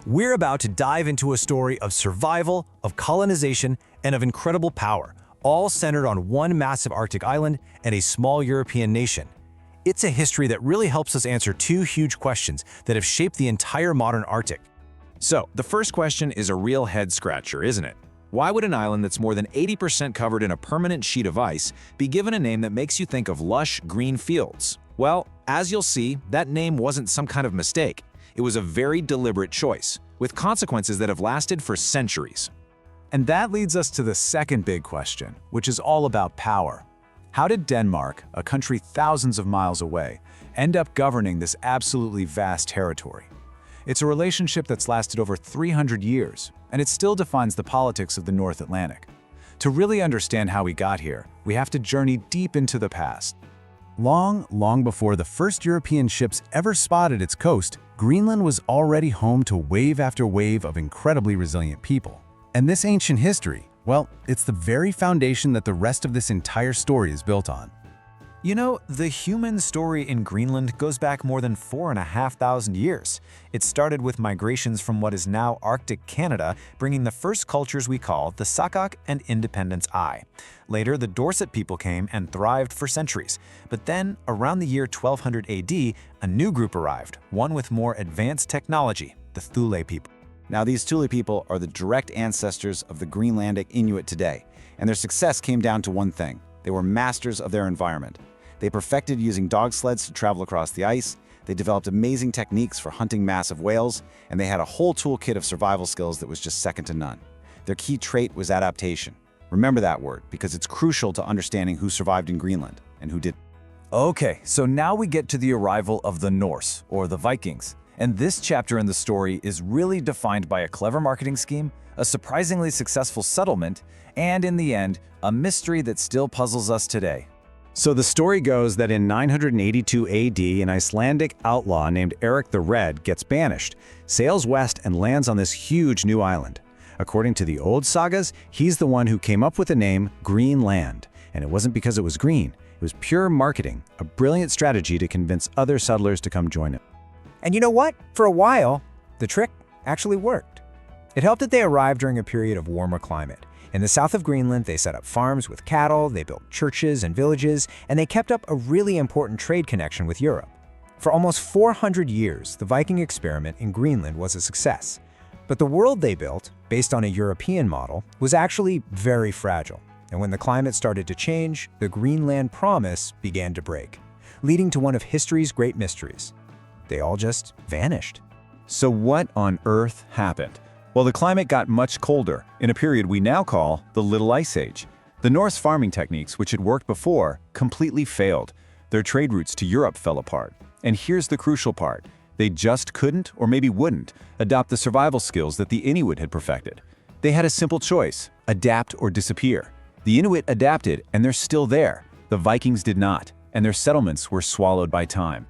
We're about to dive into a story of survival, of colonization, and of incredible power, all centered on one massive Arctic island and a small European nation. It's a history that really helps us answer two huge questions that have shaped the entire modern Arctic. So, the first question is a real head-scratcher, isn't it? Why would an island that's more than 80% covered in a permanent sheet of ice be given a name that makes you think of lush, green fields? Well, as you'll see, that name wasn't some kind of mistake. It was a very deliberate choice, with consequences that have lasted for centuries. And that leads us to the second big question, which is all about power. How did Denmark, a country thousands of miles away, end up governing this absolutely vast territory? It's a relationship that's lasted over 300 years, and it still defines the politics of the North Atlantic. To really understand how we got here, we have to journey deep into the past. Long before the first European ships ever spotted its coast, Greenland was already home to wave after wave of incredibly resilient people. And this ancient history, well, it's the very foundation that the rest of this entire story is built on. You know, the human story in Greenland goes back more than 4,500 years. It started with migrations from what is now Arctic Canada, bringing the first cultures we call the Sakak and Independence Eye. Later, the Dorset people came and thrived for centuries. But then, around the year 1200 AD, a new group arrived, one with more advanced technology, the Thule people. Now, these Thule people are the direct ancestors of the Greenlandic Inuit today, and their success came down to one thing. They were masters of their environment. They perfected using dog sleds to travel across the ice, they developed amazing techniques for hunting massive whales, and they had a whole toolkit of survival skills that was just second to none. Their key trait was adaptation. Remember that word, because it's crucial to understanding who survived in Greenland and who didn't. Okay, so now we get to the arrival of the Norse, or the Vikings. And this chapter in the story is really defined by a clever marketing scheme, a surprisingly successful settlement, and in the end, a mystery that still puzzles us today. So the story goes that in 982 AD, an Icelandic outlaw named Eric the Red gets banished, sails west and lands on this huge new island. According to the old sagas, he's the one who came up with the name Greenland. And it wasn't because it was green, it was pure marketing, a brilliant strategy to convince other settlers to come join him. And you know what? For a while, the trick actually worked. It helped that they arrived during a period of warmer climate. In the south of Greenland, they set up farms with cattle, they built churches and villages, and they kept up a really important trade connection with Europe. For almost 400 years, the Viking experiment in Greenland was a success. But the world they built, based on a European model, was actually very fragile. And when the climate started to change, the Greenland promise began to break, leading to one of history's great mysteries. They all just vanished. So what on earth happened? Well, the climate got much colder, in a period we now call the Little Ice Age. The Norse farming techniques, which had worked before, completely failed. Their trade routes to Europe fell apart. And here's the crucial part. They just couldn't, or maybe wouldn't, adopt the survival skills that the Inuit had perfected. They had a simple choice: adapt or disappear. The Inuit adapted, and they're still there. The Vikings did not, and their settlements were swallowed by time.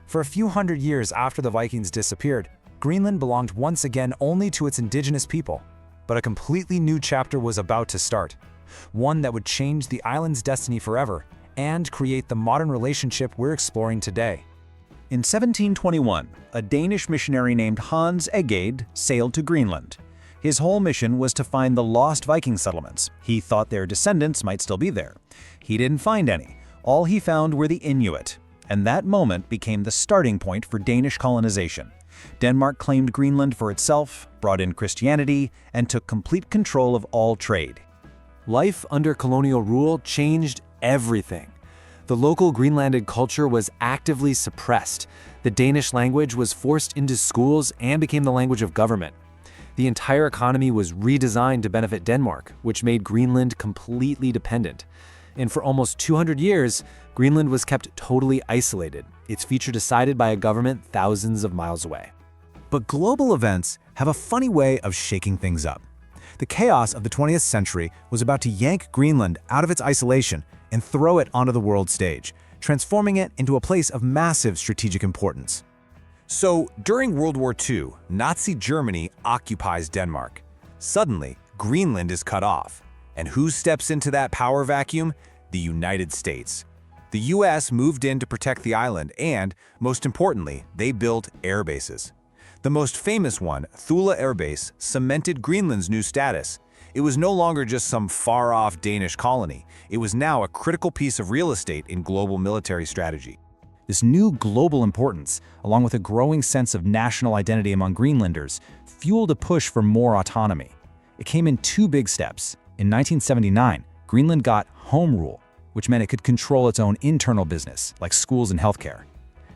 For a few hundred years after the Vikings disappeared, Greenland belonged once again only to its indigenous people. But a completely new chapter was about to start, one that would change the island's destiny forever and create the modern relationship we're exploring today. In 1721, a Danish missionary named Hans Egede sailed to Greenland. His whole mission was to find the lost Viking settlements. He thought their descendants might still be there. He didn't find any. All he found were the Inuit. And that moment became the starting point for Danish colonization. Denmark claimed Greenland for itself, brought in Christianity, and took complete control of all trade. Life under colonial rule changed everything. The local Greenlandic culture was actively suppressed. The Danish language was forced into schools and became the language of government. The entire economy was redesigned to benefit Denmark, which made Greenland completely dependent. And for almost 200 years, Greenland was kept totally isolated, its future decided by a government thousands of miles away. But global events have a funny way of shaking things up. The chaos of the 20th century was about to yank Greenland out of its isolation and throw it onto the world stage, transforming it into a place of massive strategic importance. So, during World War II, Nazi Germany occupies Denmark. Suddenly, Greenland is cut off. And who steps into that power vacuum? The United States. The US moved in to protect the island and, most importantly, they built air bases. The most famous one, Thule Air Base, cemented Greenland's new status. It was no longer just some far-off Danish colony. It was now a critical piece of real estate in global military strategy. This new global importance, along with a growing sense of national identity among Greenlanders, fueled a push for more autonomy. It came in two big steps. In 1979, Greenland got home rule, which meant it could control its own internal business, like schools and healthcare.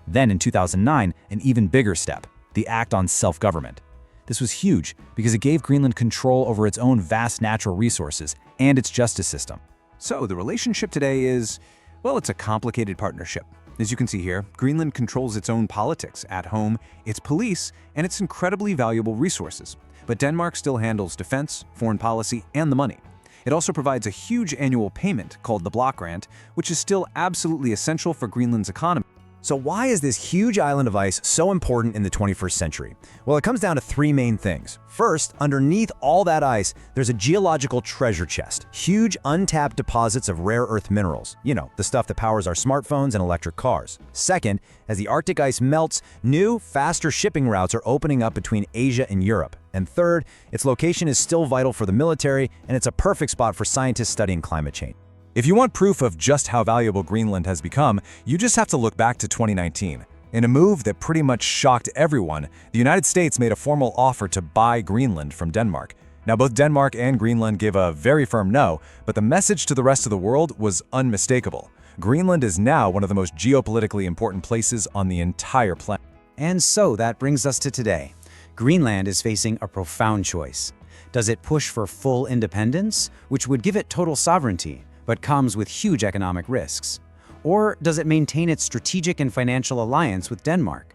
Then in 2009, an even bigger step, the Act on Self-Government. This was huge because it gave Greenland control over its own vast natural resources and its justice system. So the relationship today is, well, it's a complicated partnership. As you can see here, Greenland controls its own politics at home, its police, and its incredibly valuable resources. But Denmark still handles defense, foreign policy, and the money. It also provides a huge annual payment called the block grant, which is still absolutely essential for Greenland's economy. So why is this huge island of ice so important in the 21st century? Well, it comes down to three main things. First, underneath all that ice, there's a geological treasure chest, huge untapped deposits of rare earth minerals, the stuff that powers our smartphones and electric cars. Second, as the Arctic ice melts, new, faster shipping routes are opening up between Asia and Europe. And third, its location is still vital for the military, and it's a perfect spot for scientists studying climate change. If you want proof of just how valuable Greenland has become, you just have to look back to 2019. In a move that pretty much shocked everyone, the United States made a formal offer to buy Greenland from Denmark. Now, both Denmark and Greenland gave a very firm no, but the message to the rest of the world was unmistakable. Greenland is now one of the most geopolitically important places on the entire planet. And so that brings us to today. Greenland is facing a profound choice. Does it push for full independence, which would give it total sovereignty, but comes with huge economic risks? Or does it maintain its strategic and financial alliance with Denmark?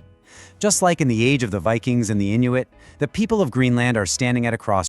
Just like in the age of the Vikings and the Inuit, the people of Greenland are standing at a crossroads.